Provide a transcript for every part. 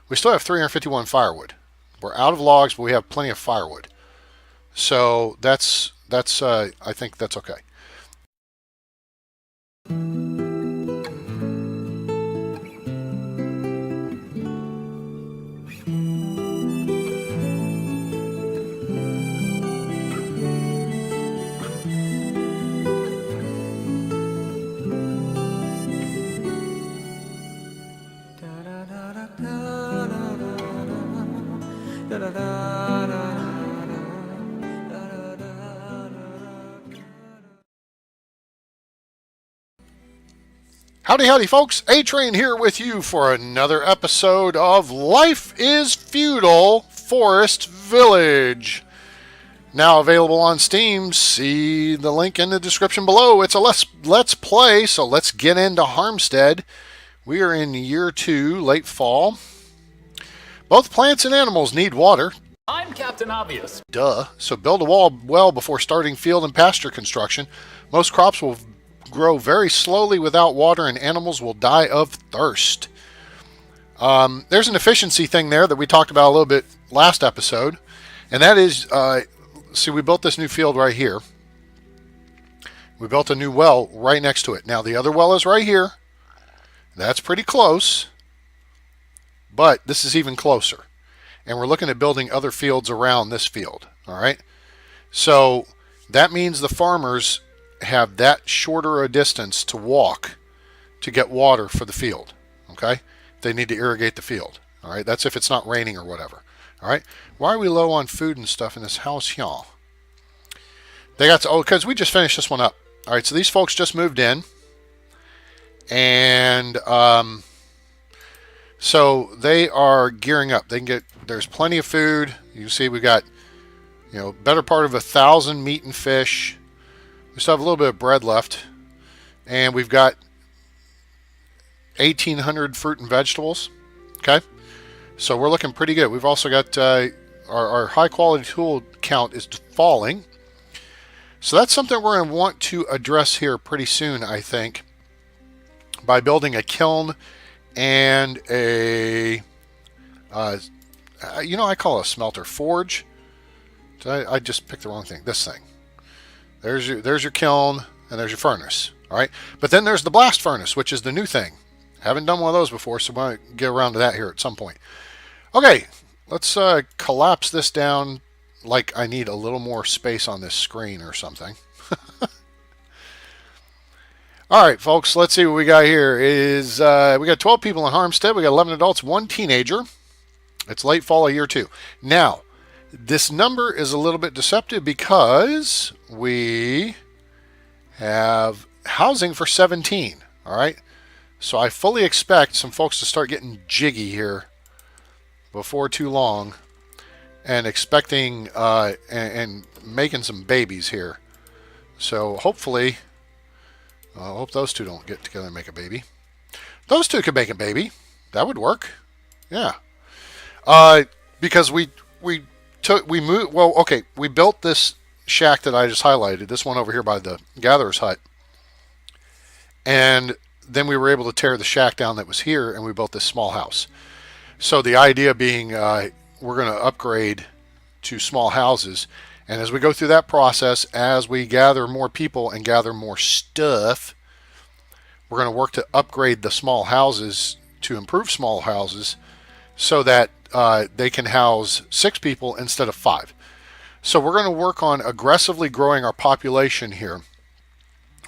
We still have 351 firewood. We're out of logs, but we have plenty of firewood. So that's I think that's okay. Howdy, howdy, folks. A-Train here with you for another episode of Life is Feudal Forest Village. Now available on Steam. See the link in the description below. It's a let's play, so let's get into Harmstead. We are in year 2, late fall. Both plants and animals need water. I'm Captain Obvious. Duh. So build a well before starting field and pasture construction. Most crops will grow very slowly without water, and animals will die of thirst. There's an efficiency thing there that we talked about a little bit last episode, and that is, see, we built this new field right here. We built a new well right next to it. Now, the other well is right here. That's pretty close, but this is even closer. And we're looking at building other fields around this field, all right? So that means the farmers have that shorter a distance to walk to get water for the field, okay? They need to irrigate the field, all right? That's if it's not raining or whatever, all right? Why are we low on food and stuff in this house, y'all? They got to, oh, because we just finished this one up. All right, so these folks just moved in, and so they are gearing up. They can get, there's plenty of food. You can see we got, better part of 1,000 meat and fish. We still have a little bit of bread left, and we've got 1,800 fruit and vegetables. Okay, so we're looking pretty good. We've also got our high quality tool count is falling, so that's something we're going to want to address here pretty soon, I think, by building a kiln and a I call it a smelter forge. I just picked the wrong thing. This thing. There's your kiln, and there's your furnace, all right? But then there's the blast furnace, which is the new thing. Haven't done one of those before, so we'll get around to that here at some point. Okay, let's collapse this down like I need a little more space on this screen or something. All right, folks, let's see what we got here. We got 12 people in Harmstead. We got 11 adults, 1 teenager. It's late fall of year 2. Now, this number is a little bit deceptive because we have housing for 17, all right? So I fully expect some folks to start getting jiggy here before too long and expecting and making some babies here. So hopefully, I hope those two don't get together and make a baby. Those two could make a baby. That would work. Yeah. Because we moved, well, okay, we built this shack that I just highlighted, this one over here by the gatherer's hut, and then we were able to tear the shack down that was here, and we built this small house. So the idea being we're going to upgrade to small houses, and as we go through that process, as we gather more people and gather more stuff, we're going to work to upgrade the small houses to improve small houses so that they can house 6 people instead of 5. So we're going to work on aggressively growing our population here.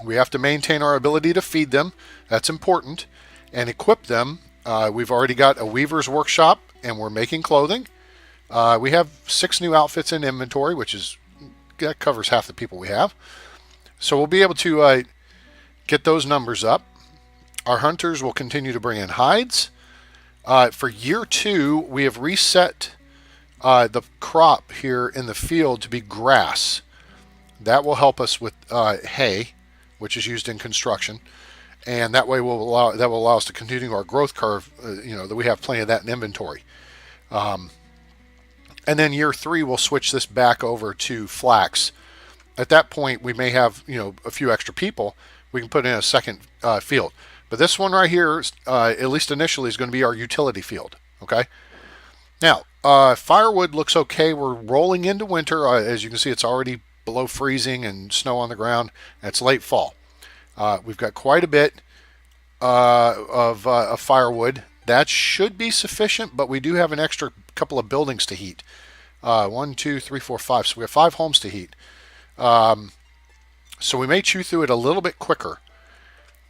We have to maintain our ability to feed them. That's important. And equip them. We've already got a weaver's workshop, and we're making clothing. We have 6 new outfits in inventory, that covers half the people we have. So we'll be able to get those numbers up. Our hunters will continue to bring in hides. For year 2, we have reset the crop here in the field to be grass. That will help us with hay, which is used in construction, and that way will allow us to continue our growth curve. That we have plenty of that in inventory. And then year 3, we'll switch this back over to flax. At that point, we may have a few extra people. We can put in a second field. But this one right here, at least initially, is going to be our utility field. Okay, Now, firewood looks okay. We're rolling into winter. As you can see, it's already below freezing and snow on the ground. It's late fall. We've got quite a bit of firewood. That should be sufficient, but we do have an extra couple of buildings to heat. One, two, three, four, five. So we have 5 homes to heat. So we may chew through it a little bit quicker.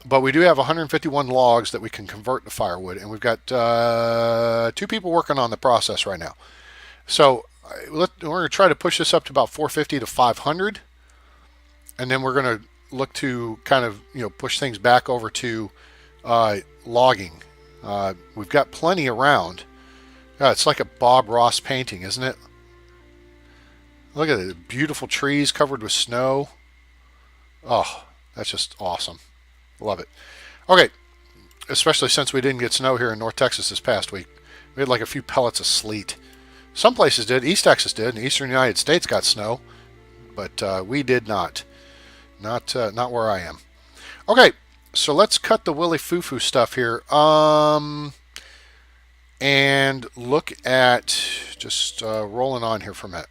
But we do have 151 logs that we can convert to firewood, and we've got 2 people working on the process right now. So we're going to try to push this up to about 450 to 500, and then we're going to look to kind of push things back over to logging. We've got plenty around. It's like a Bob Ross painting, isn't it? Look at it, beautiful trees covered with snow. Oh, that's just awesome. Love it. Okay, especially since we didn't get snow here in North Texas this past week. We had like a few pellets of sleet. Some places did. East Texas did. The eastern United States got snow, but we did not. Not where I am. Okay, so let's cut the Willy Foo stuff here. And look at just rolling on here for a minute.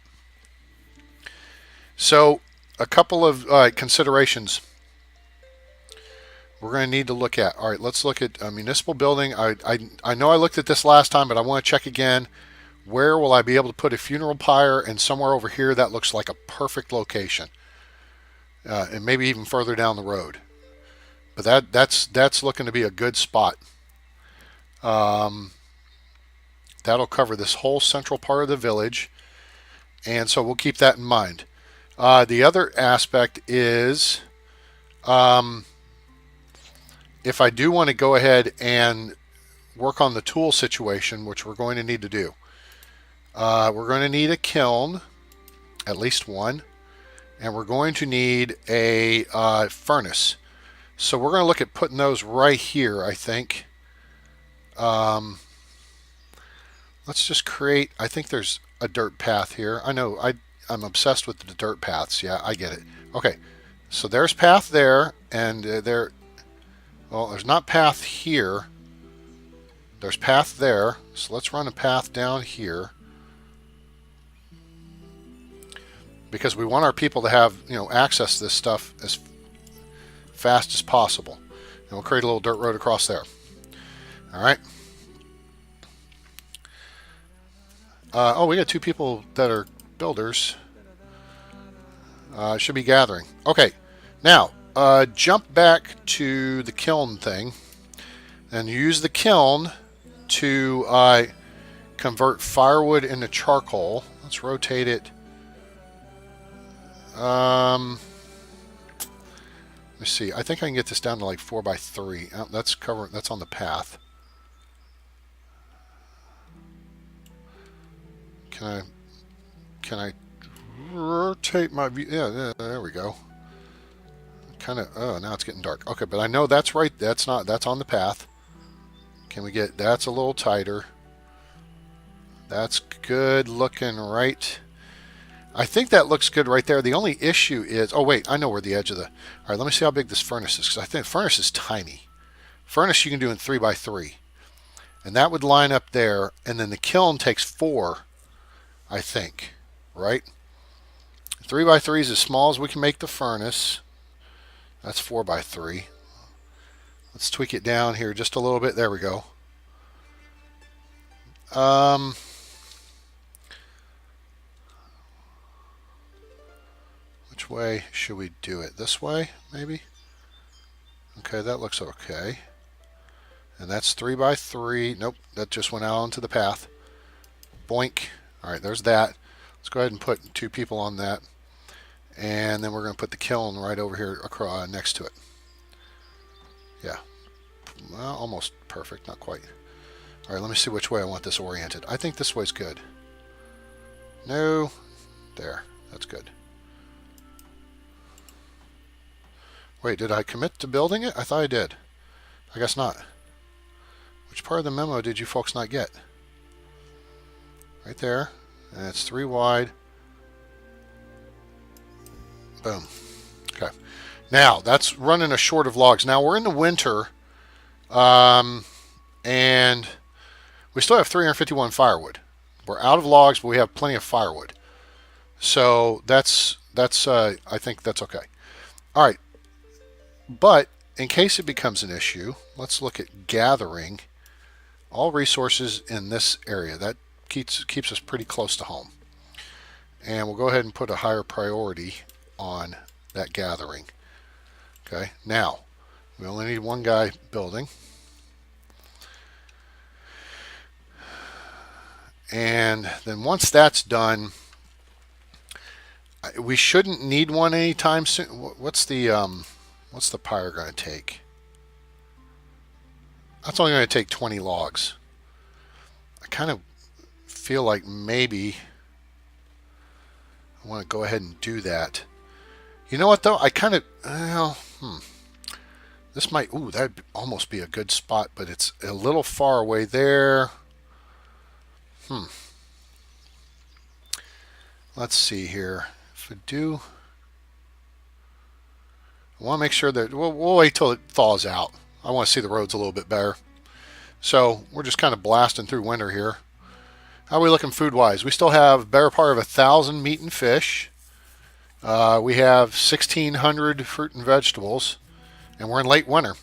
So a couple of considerations we're going to need to look at. All right, let's look at a municipal building. I know I looked at this last time, but I want to check again. Where will I be able to put a funeral pyre? And somewhere over here, that looks like a perfect location. And maybe even further down the road. But that's looking to be a good spot. That'll cover this whole central part of the village. And so we'll keep that in mind. The other aspect is... if I do want to go ahead and work on the tool situation, which we're going to need to do, we're going to need a kiln, at least one, and we're going to need a furnace. So we're going to look at putting those right here, I think. Let's just create, I think there's a dirt path here. I know, I'm obsessed with the dirt paths. Yeah, I get it. Okay, so there's path there, and there... Well, there's not path here. There's path there. So let's run a path down here. Because we want our people to have, access to this stuff as fast as possible. And we'll create a little dirt road across there. All right. Oh, we got 2 people that are builders. Should be gathering. Okay. Now, jump back to the kiln thing and use the kiln to convert firewood into charcoal. Let's rotate it. Let me see. I think I can get this down to like 4x3. Oh, that's covered. That's on the path. Can I rotate my view? Yeah, there we go. Kind of, oh, now it's getting dark. Okay, but I know that's right. That's on the path. Can we get, that's a little tighter. That's good looking, right? I think that looks good right there. The only issue is, oh wait, I know where the edge of the, all right, let me see how big this furnace is, because I think furnace is tiny. Furnace you can do in 3x3. And that would line up there, and then the kiln takes 4, I think, right? 3x3 is as small as we can make the furnace. That's 4x3. Let's tweak it down here just a little bit. There we go. Which way should we do it? This way, maybe? Okay, that looks okay. And that's 3x3. Nope, that just went out onto the path. Boink. All right, there's that. Let's go ahead and put 2 people on that. And then we're going to put the kiln right over here across, next to it. Yeah. Well, almost perfect. Not quite. All right, let me see which way I want this oriented. I think this way's good. No. There. That's good. Wait, did I commit to building it? I thought I did. I guess not. Which part of the memo did you folks not get? Right there. And it's 3 wide. Boom. Okay. Now, that's running a short of logs. Now, we're in the winter, and we still have 351 firewood. We're out of logs, but we have plenty of firewood. So that's I think that's okay. All right, but in case it becomes an issue, let's look at gathering all resources in this area. That keeps us pretty close to home. And we'll go ahead and put a higher priority on that gathering. Okay, now we only need one guy building. And then once that's done, we shouldn't need one anytime soon. What's the pyre going to take? That's only going to take 20 logs. I kind of feel like maybe I want to go ahead and do that. You know what though? I kind of this might that'd almost be a good spot, but it's a little far away there. Let's see here. If I do, I want to make sure that we'll wait till it thaws out. I want to see the roads a little bit better. So we're just kind of blasting through winter here. How are we looking food-wise? We still have a better part of 1,000 meat and fish. We have 1,600 fruit and vegetables, and we're in late winter.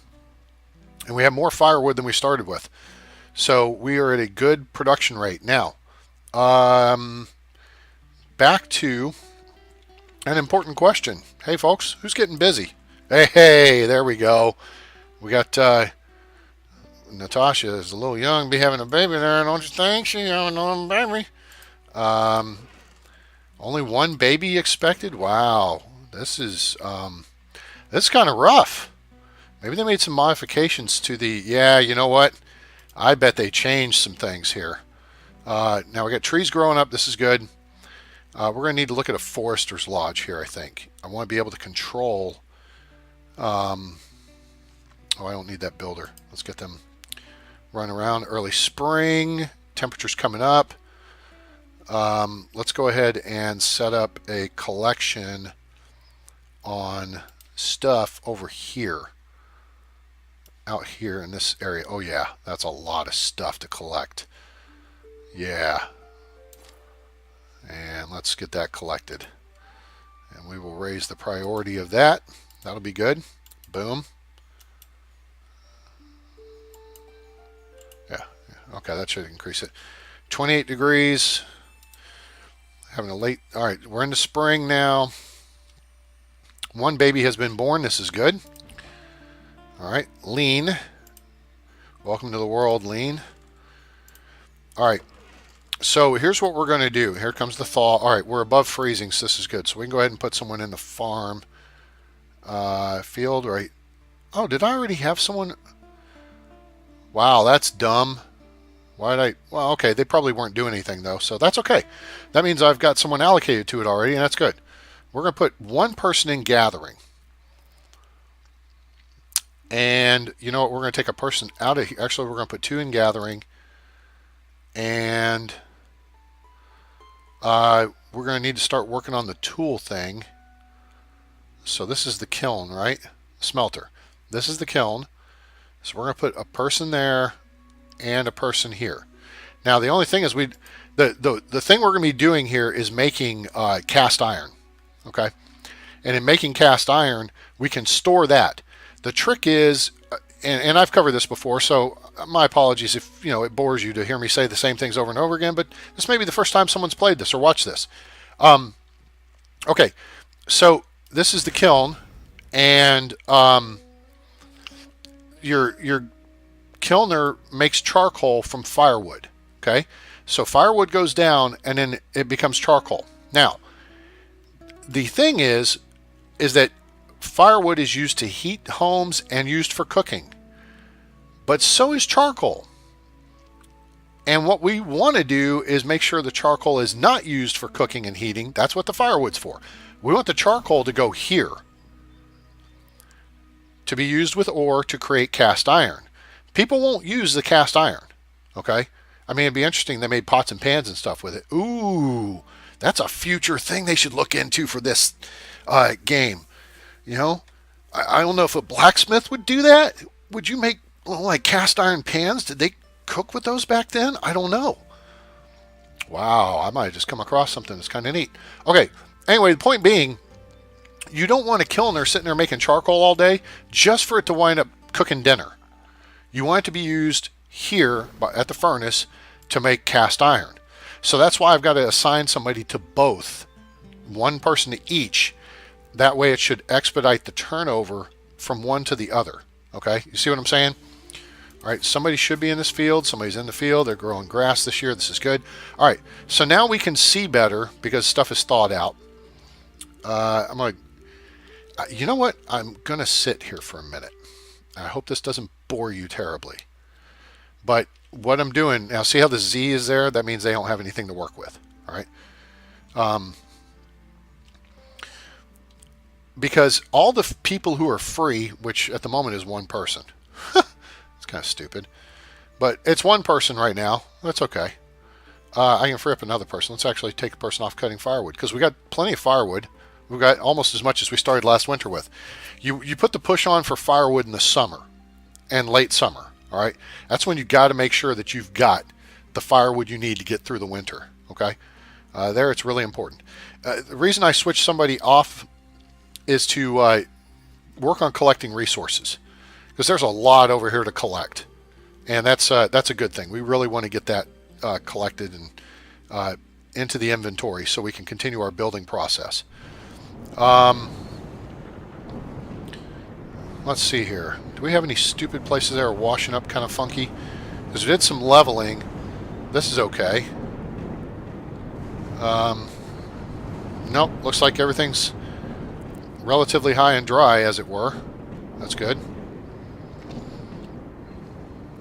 And we have more firewood than we started with. So we are at a good production rate. Now, back to an important question. Hey, folks, who's getting busy? Hey, there we go. We got Natasha is a little young to be having a baby there, don't you think? She's having a baby. Only one baby expected? Wow. This is kind of rough. Maybe they made some modifications to the... Yeah, you know what? I bet they changed some things here. Now we got trees growing up. This is good. We're going to need to look at a forester's lodge here, I think. I want to be able to control... I don't need that builder. Let's get them running around. Early spring. Temperatures coming up. Let's go ahead and set up a collection on stuff over here. Out here in this area. Oh yeah, that's a lot of stuff to collect. Yeah. And let's get that collected. And we will raise the priority of that. That'll be good. Boom. Yeah. Okay, that should increase it. 28 degrees. Having a late... All right, we're in the spring now. One baby has been born. This is good. All right, lean. Welcome to the world, lean. All right, so here's what we're going to do. Here comes the thaw. All right, we're above freezing, so this is good. So we can go ahead and put someone in the farm field, right? Oh, did I already have someone? Wow, that's dumb. Why did I? Well, okay, they probably weren't doing anything, though, so that's okay. That means I've got someone allocated to it already, and that's good. We're going to put one person in gathering. And you know what? We're going to take a person out of here. Actually, we're going to put two in gathering. And we're going to need to start working on the tool thing. So this is the kiln, right? Smelter. This is the kiln. So we're going to put a person there and a person here. Now, the only thing is the thing we're going to be doing here is making cast iron. Okay? And in making cast iron, we can store that. The trick is, and I've covered this before, so my apologies if it bores you to hear me say the same things over and over again, but this may be the first time someone's played this or watched this. Okay, so this is the kiln, and your kilner makes charcoal from firewood. Okay, so firewood goes down, and then it becomes charcoal. Now, the thing is that firewood is used to heat homes and used for cooking. But so is charcoal. And what we want to do is make sure the charcoal is not used for cooking and heating. That's what the firewood's for. We want the charcoal to go here, to be used with ore to create cast iron. People won't use the cast iron. Okay? I mean, it'd be interesting. They made pots and pans and stuff with it. Ooh, that's a future thing they should look into for this game. I don't know if a blacksmith would do that. Would you make like cast iron pans? Did they cook with those back then? I don't know. Wow, I might have just come across something that's kind of neat. Okay, anyway, the point being, you don't want a kiln sitting there making charcoal all day just for it to wind up cooking dinner. You want it to be used here at the furnace to make cast iron. So that's why I've got to assign somebody to both, one person to each. That way it should expedite the turnover from one to the other. Okay, you see what I'm saying? All right, somebody should be in this field. Somebody's in the field. They're growing grass this year. This is good. All right, so now we can see better because stuff is thawed out. I'm going to, you know what? I'm going to sit here for a minute. I hope this doesn't bore you terribly. But what I'm doing, now see how the Z is there? That means they don't have anything to work with. All right. Because all the people who are free, which at the moment is one person. It's kind of stupid. But it's one person right now. That's okay. I can free up another person. Let's actually take a person off cutting firewood because we got plenty of firewood. We've got almost as much as we started last winter with. You put the push on for firewood in the summer and late summer. All right. That's when you got to make sure that you've got the firewood you need to get through the winter. Okay. There, it's really important. The reason I switched somebody off is to work on collecting resources because there's a lot over here to collect, and that's a good thing. We really want to get that collected and into the inventory so we can continue our building process. Let's see here. Do we have any stupid places that are washing up kind of funky? Because we did some leveling. This is okay. Nope. Looks like everything's relatively high and dry, as it were. That's good.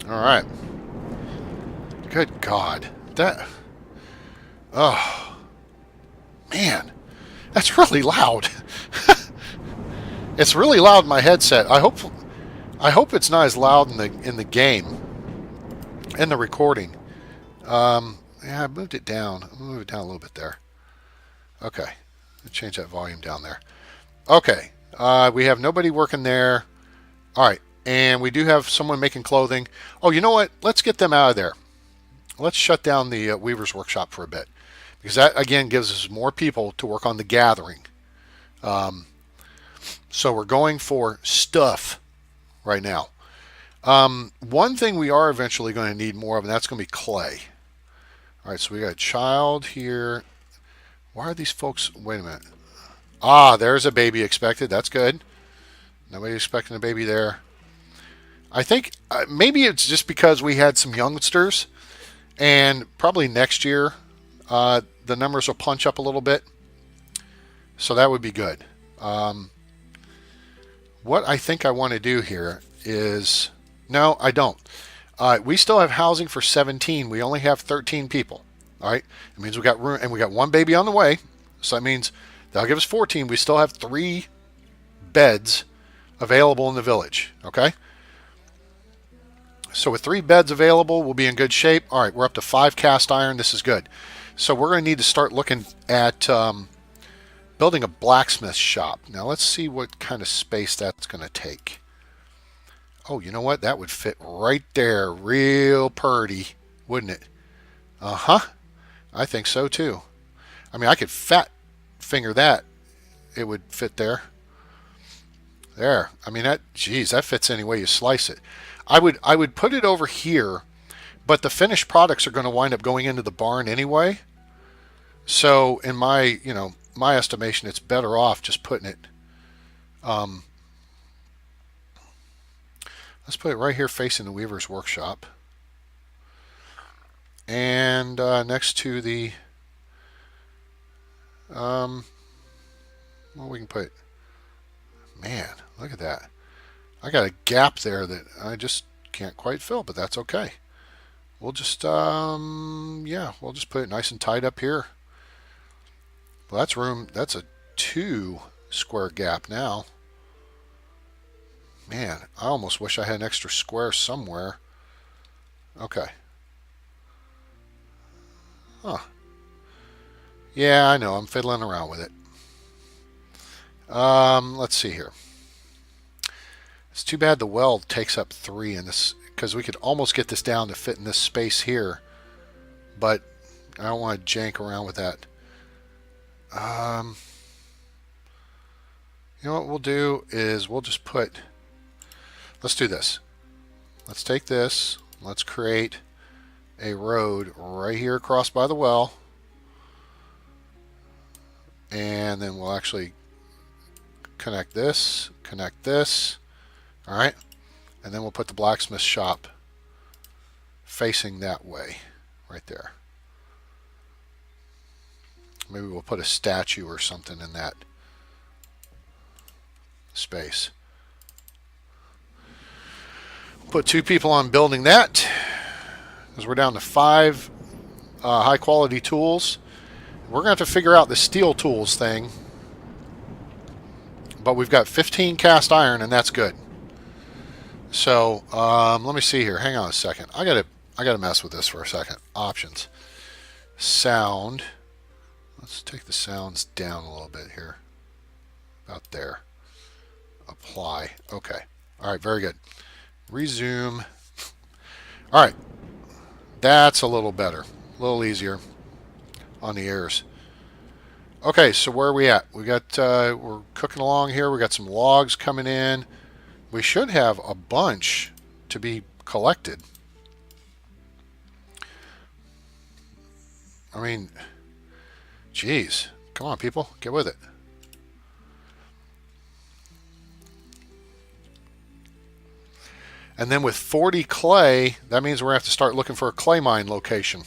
All right. Good God. That... Oh. Man. That's really loud. It's really loud in my headset. I hope it's not as loud in the game, in the recording. Yeah, I moved it down. I'm gonna move it down a little bit there. Okay, I'll change that volume down there. Okay, we have nobody working there. All right, and we do have someone making clothing. Oh, you know what? Let's get them out of there. Let's shut down the Weaver's Workshop for a bit because that again gives us more people to work on the gathering. So we're going for stuff right now. One thing we are eventually going to need more of, and that's going to be clay. All right, so we got a child here. Why are these folks... Wait a minute. Ah, there's a baby expected. That's good. Nobody expecting a baby there. I think maybe it's just because we had some youngsters, and probably next year the numbers will punch up a little bit. So that would be good. What I think I want to do here is... No, I don't. We still have housing for 17. We only have 13 people. All right? It means we got room, and we got one baby on the way. So that means that'll give us 14. We still have 3 beds available in the village. Okay? So with 3 beds available, we'll be in good shape. All right, we're up to 5 cast iron. This is good. So we're going to need to start looking at... building a blacksmith shop. Now let's see what kind of space that's going to take. Oh, you know what? That would fit right there. Real purty, wouldn't it? Uh-huh. I think so too. I mean, I could fat finger that. It would fit there. There. I mean, that, geez, that fits any way you slice it. I would put it over here, but the finished products are going to wind up going into the barn anyway. So in my, my estimation, it's better off just putting it, let's put it right here facing the Weaver's Workshop. And next to the, well, we can put, man, look at that. I got a gap there that I just can't quite fill, but that's okay. We'll just, yeah, we'll just put it nice and tight up here. Well, that's room. That's a 2 square gap now. Man, I almost wish I had an extra square somewhere. Okay. Huh. Yeah, I know. I'm fiddling around with it. Let's see here. It's too bad the well takes up 3 in this, because we could almost get this down to fit in this space here. But I don't want to jank around with that. You know what we'll do is we'll just put, let's do this. Let's take this, let's create a road right here across by the well. And then we'll actually connect this. All right. And then we'll put the blacksmith shop facing that way, right there. Maybe we'll put a statue or something in that space. Put 2 people on building that, because we're down to 5 high quality tools. We're going to have to figure out the steel tools thing, but we've got 15 cast iron, and that's good. So let me see here. Hang on a second. I gotta mess with this for a second. Options, sound. Let's take the sounds down a little bit here. About there. Apply. Okay. All right. Very good. Resume. All right. That's a little better. A little easier on the ears. Okay. So where are we at? We got. We're cooking along here. We got some logs coming in. We should have a bunch to be collected. I mean, geez. Come on, people. Get with it. And then with 40 clay, that means we're going to have to start looking for a clay mine location.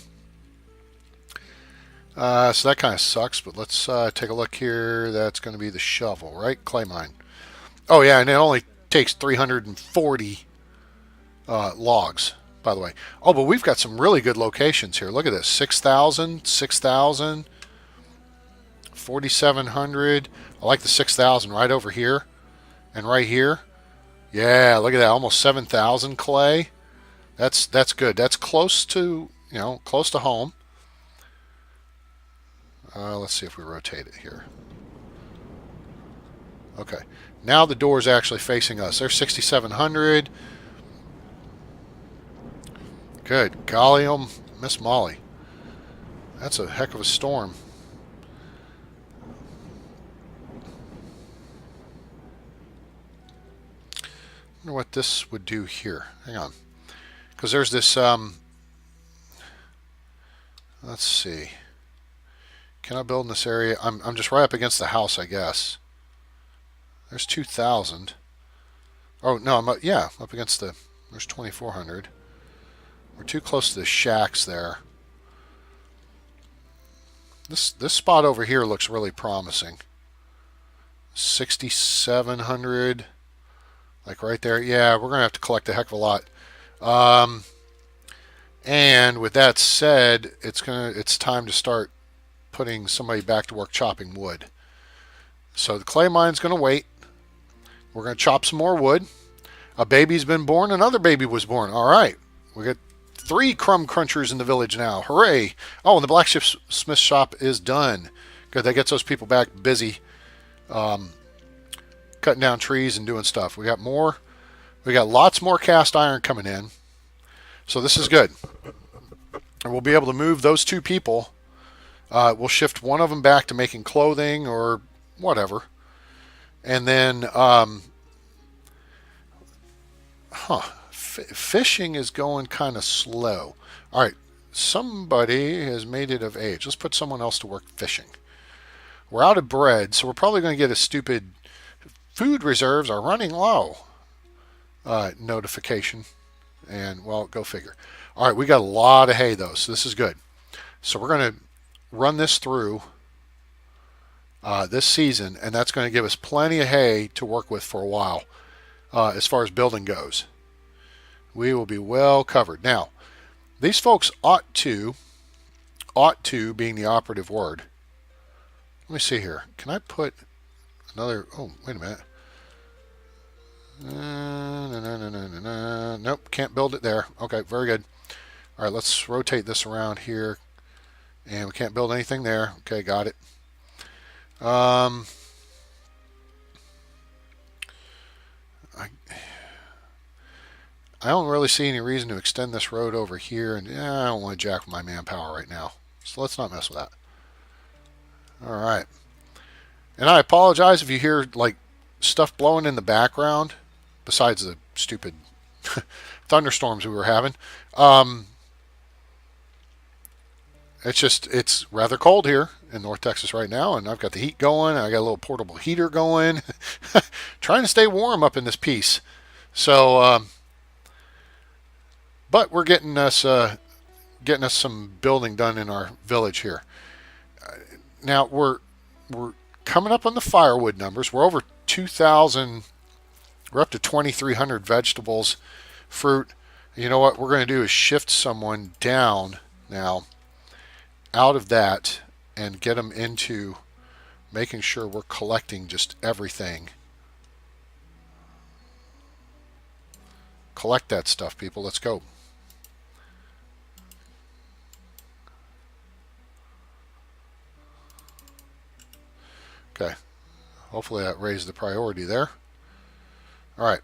So that kind of sucks, but let's take a look here. That's going to be the shovel, right? Clay mine. Oh, yeah, and it only takes 340 logs, by the way. Oh, but we've got some really good locations here. Look at this. 6,000, 6,000, 4,700. I like the 6,000 right over here and right here. Yeah, look at that. Almost 7,000 clay. That's good. That's close to, close to home. Let's see if we rotate it here. Okay. Now the door is actually facing us. There's 6,700. Good. Golly, Miss Molly. That's a heck of a storm. I wonder what this would do here. Hang on. Because there's this, let's see. Can I build in this area? I'm just right up against the house, I guess. There's 2,000. Oh, no, I'm up against there's 2,400. We're too close to the shacks there. This spot over here looks really promising. 6,700. Like right there. Yeah, we're going to have to collect a heck of a lot. And with that said, it's time to start putting somebody back to work chopping wood. So the clay mine's going to wait. We're going to chop some more wood. A baby's been born. Another baby was born. All right. We got 3 crumb crunchers in the village now. Hooray. Oh, and the blacksmith shop is done. Good. That gets those people back busy cutting down trees and doing stuff. We got more. We got lots more cast iron coming in. So this is good. And we'll be able to move those 2 people. We'll shift one of them back to making clothing or whatever. And then, fishing is going kind of slow. All right, somebody has made it of age. Let's put someone else to work fishing. We're out of bread, so we're probably going to get a stupid food reserves are running low notification. And, well, go figure. All right, we got a lot of hay, though, so this is good. So we're going to run this through this season, and that's going to give us plenty of hay to work with for a while as far as building goes. We will be well covered. Now, these folks ought to being the operative word. Let me see here. Can I put another, oh, wait a minute. Nope, can't build it there. Okay, very good. All right, let's rotate this around here. And we can't build anything there. Okay, got it. I don't really see any reason to extend this road over here, and I don't want to jack my manpower right now. So let's not mess with that. All right. And I apologize if you hear like stuff blowing in the background, besides the stupid thunderstorms we were having. Um, it's rather cold here in North Texas right now, and I've got the heat going. I got a little portable heater going, trying to stay warm up in this piece. So, but we're getting us some building done in our village here. Now we're coming up on the firewood numbers. We're over 2,000. We're up to 2,300 vegetables, fruit. You know what we're going to do is shift someone down now out of that and get them into making sure we're collecting just everything. Collect that stuff, people. Let's go. Okay. Hopefully that raised the priority there. All right.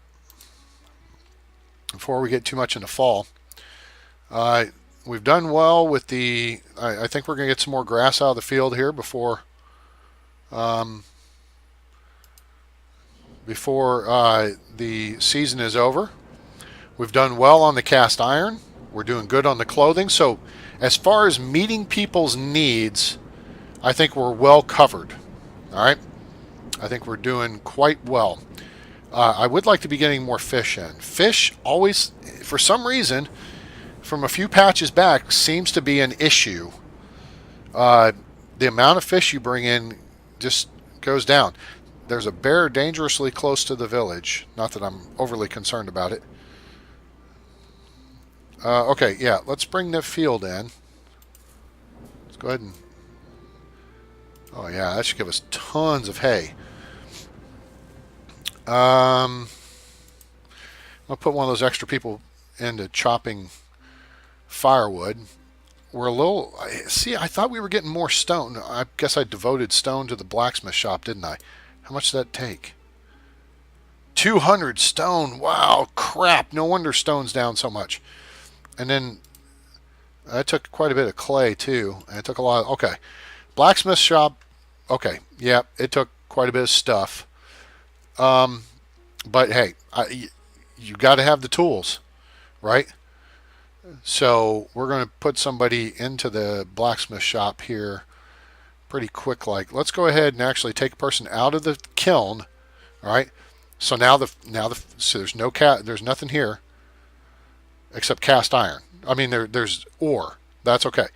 Before we get too much into fall, we've done well with the. I think we're going to get some more grass out of the field here before the season is over. We've done well on the cast iron. We're doing good on the clothing. So as far as meeting people's needs, I think we're well covered. All right. I think we're doing quite well. I would like to be getting more fish in. Fish always, for some reason, from a few patches back, seems to be an issue. The amount of fish you bring in just goes down. There's a bear dangerously close to the village. Not that I'm overly concerned about it. Okay, yeah, let's bring the field in. Let's go ahead and... Oh, yeah, that should give us tons of hay. I'll put one of those extra people into chopping firewood. We're a little... See, I thought we were getting more stone. I guess I devoted stone to the blacksmith shop, didn't I? How much did that take? 200 stone. Wow, crap. No wonder stone's down so much. And then I took quite a bit of clay, too. And it took a lot of... Okay. Blacksmith shop. Okay. Yeah, it took quite a bit of stuff. But hey, you got to have the tools, right? So we're going to put somebody into the blacksmith shop here pretty quick. Like, let's go ahead and actually take a person out of the kiln. All right. So so there's nothing here except cast iron. I mean, there's ore. That's okay.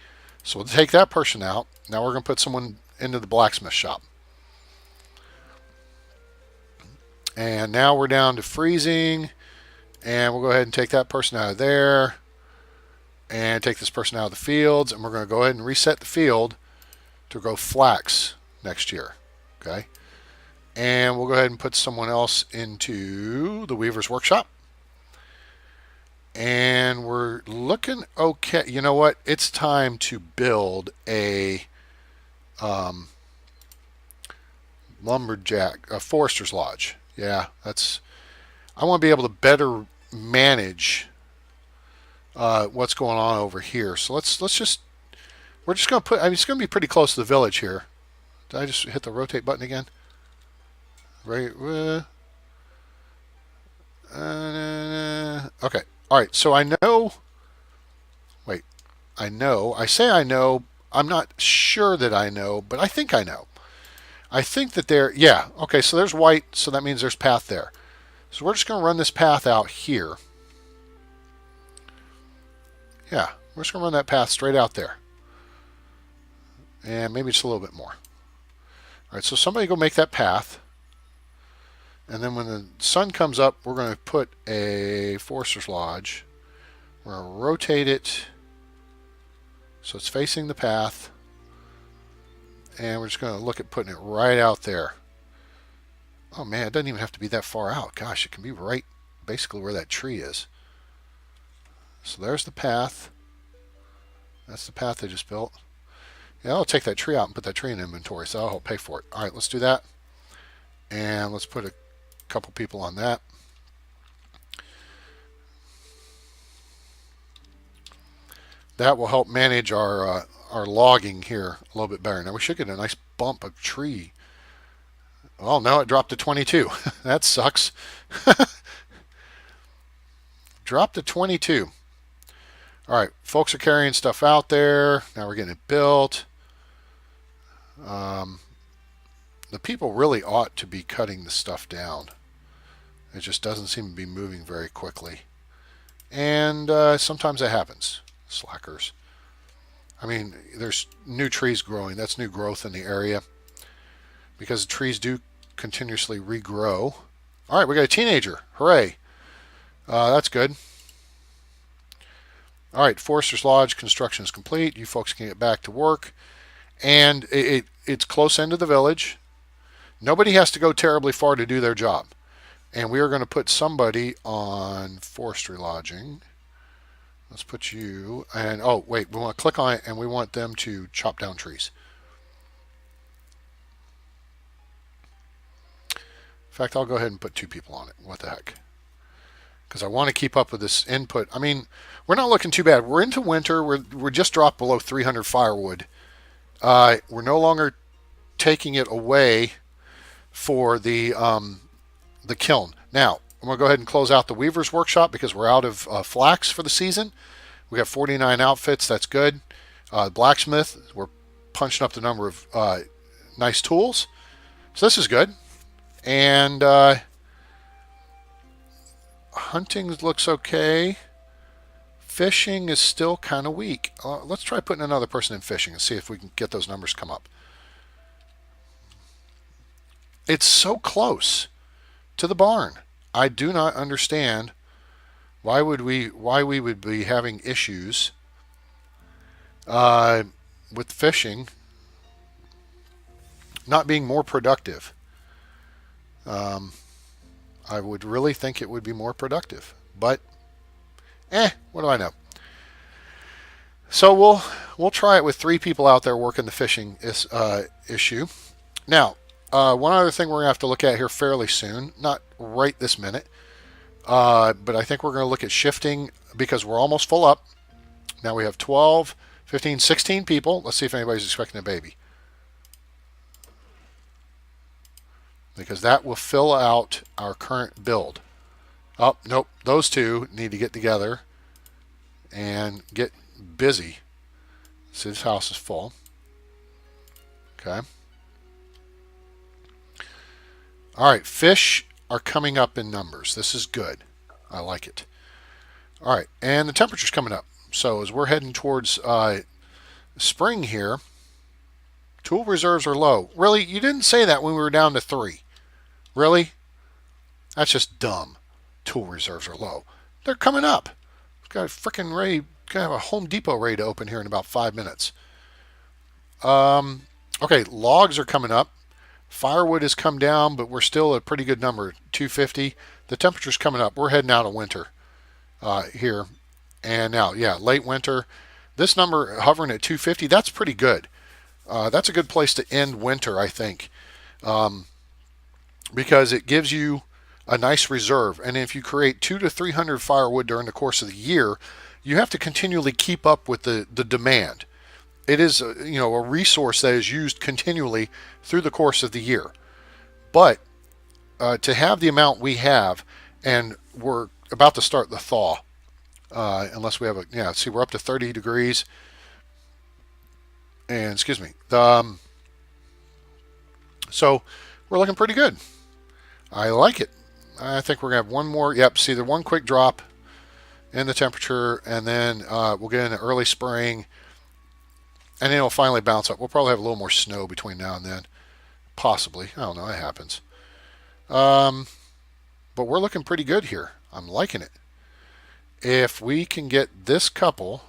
So we'll take that person out. Now we're going to put someone into the blacksmith shop. And now we're down to freezing. And we'll go ahead and take that person out of there. And take this person out of the fields. And we're going to go ahead and reset the field to grow flax next year. Okay. And we'll go ahead and put someone else into the weaver's workshop. And we're looking okay. You know what? It's time to build a lumberjack, a forester's lodge. Yeah, I want to be able to better manage what's going on over here. So we're just going to put, I mean, it's going to be pretty close to the village here. Did I just hit the rotate button again? Right. Okay. All right. So I know, I say I know, I'm not sure that I know, but I think I know. I think that yeah, okay, so there's white, so that means there's path there. So we're just going to run this path out here. Yeah, we're just going to run that path straight out there. And maybe just a little bit more. All right, so somebody go make that path. And then when the sun comes up, we're going to put a forester's lodge. We're going to rotate it so it's facing the path. And we're just going to look at putting it right out there. Oh man, it doesn't even have to be that far out. Gosh, it can be right basically where that tree is. So there's the path. That's the path they just built. Yeah, I'll take that tree out and put that tree in inventory, so I'll pay for it. All right, let's do that. And let's put a couple people on that. That will help manage our our logging here a little bit better. Now we should get a nice bump of tree. Oh, no, it dropped to 22. That sucks. Dropped to 22. All right, folks are carrying stuff out there. Now we're getting it built. The people really ought to be cutting the stuff down. It just doesn't seem to be moving very quickly. And sometimes that happens. Slackers. I mean, there's new trees growing. That's new growth in the area. Because the trees do continuously regrow. All right, we got a teenager. Hooray. That's good. All right, Forester's Lodge construction is complete. You folks can get back to work. And it's close end of the village. Nobody has to go terribly far to do their job. And we are going to put somebody on forestry lodging. Let's put you. And oh, wait, we want to click on it and we want them to chop down trees. In fact, I'll go ahead and put 2 people on it. What the heck? Because I want to keep up with this input. I mean, we're not looking too bad. We're into winter. We're just dropped below 300 firewood. We're no longer taking it away for the kiln. Now, I'm going to go ahead and close out the Weaver's Workshop because we're out of flax for the season. We got 49 outfits. That's good. Blacksmith, we're punching up the number of nice tools. So this is good. And hunting looks okay. Fishing is still kind of weak. Let's try putting another person in fishing and see if we can get those numbers come up. It's so close to the barn. I do not understand why we would be having issues with fishing not being more productive. I would really think it would be more productive, but what do I know? So we'll try it with 3 people out there working the fishing issue. Now, one other thing we're going to have to look at here fairly soon, not right this minute, but I think we're going to look at shifting because we're almost full up. Now we have 12, 15, 16 people. Let's see if anybody's expecting a baby. Because that will fill out our current build. Oh, nope. Those 2 need to get together and get busy. See, this house is full. Okay. All right. Fish are coming up in numbers. This is good. I like it. All right. And the temperature's coming up. So as we're heading towards spring here, tool reserves are low. Really? You didn't say that when we were down to 3. Really? That's just dumb. Tool reserves are low. They're coming up. We've got a freaking ready. Gonna have a Home Depot ready to open here in about 5 minutes. Okay, logs are coming up. Firewood has come down, but we're still a pretty good number, 250. The temperature's coming up. We're heading out of winter here. And now, yeah, late winter. This number hovering at 250, that's pretty good. That's a good place to end winter, I think. Because it gives you a nice reserve. And if you create 200 to 300 firewood during the course of the year, you have to continually keep up with the demand. It is a resource that is used continually through the course of the year. But to have the amount we have, and we're about to start the thaw, unless we have see, we're up to 30 degrees. And excuse me, so we're looking pretty good. I like it. I think we're gonna have one more. Yep, see the one quick drop in the temperature, and then we'll get into early spring, and then it'll finally bounce up. We'll probably have a little more snow between now and then, possibly. I don't know. It happens. But we're looking pretty good here. I'm liking it. If we can get this couple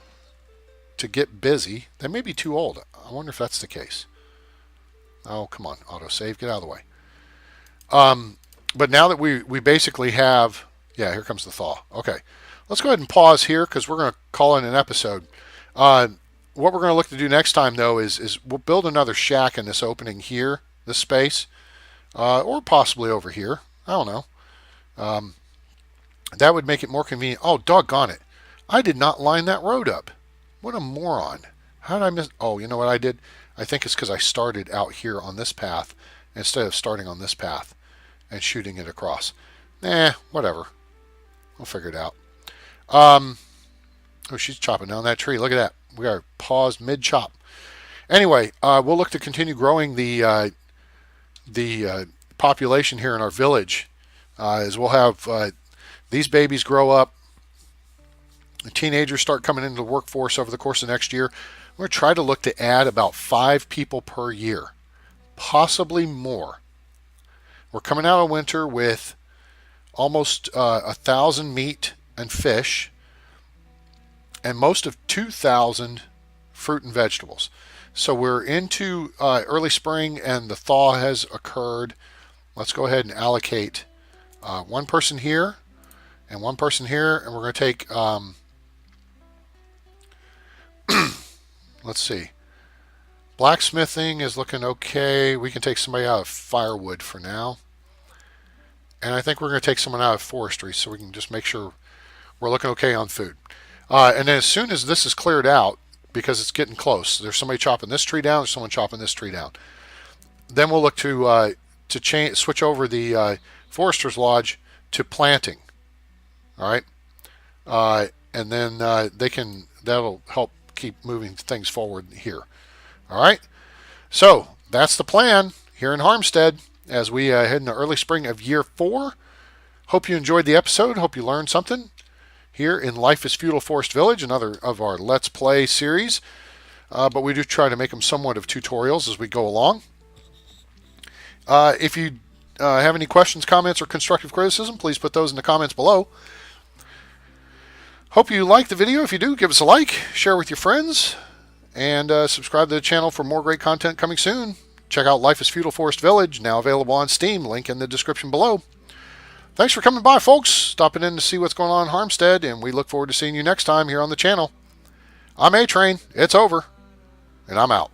to get busy, they may be too old. I wonder if that's the case. Oh, come on, autosave, get out of the way. But now that we basically have, yeah, here comes the thaw. Okay, let's go ahead and pause here because we're going to call in an episode. What we're going to look to do next time, though, is we'll build another shack in this opening here, this space, or possibly over here. I don't know. That would make it more convenient. Oh, doggone it. I did not line that road up. What a moron. How did I miss? Oh, you know what I did? I think it's because I started out here on this path instead of starting on this path and shooting it across. Whatever. We'll figure it out. Oh, she's chopping down that tree. Look at that. We are paused mid-chop. Anyway, we'll look to continue growing the population here in our village, as we'll have these babies grow up. The teenagers start coming into the workforce over the course of next year. We're going to try to look to add about 5 people per year, possibly more. We're coming out of winter with almost 1,000 meat and fish, and most of 2,000 fruit and vegetables. So we're into early spring, and the thaw has occurred. Let's go ahead and allocate one person here and one person here, and we're going to take, let's see, blacksmithing is looking okay. We can take somebody out of firewood for now. And I think we're going to take someone out of forestry so we can just make sure we're looking okay on food. And then as soon as this is cleared out, because it's getting close, there's somebody chopping this tree down, there's someone chopping this tree down. Then we'll look to switch over the Forester's Lodge to planting. All right, and then that'll help keep moving things forward here. All right, so that's the plan here in Harmstead as we head into early spring of year 4. Hope you enjoyed the episode. Hope you learned something here in Life is Feudal Forest Village, another of our Let's Play series. But we do try to make them somewhat of tutorials as we go along. If you have any questions, comments, or constructive criticism, please put those in the comments below. Hope you liked the video. If you do, give us a like, share with your friends, and subscribe to the channel for more great content coming soon. Check out Life is Feudal Forest Village, now available on Steam, link in the description below. Thanks for coming by, folks, stopping in to see what's going on in Harmstead, and we look forward to seeing you next time here on the channel. I'm A-Train, it's over, and I'm out.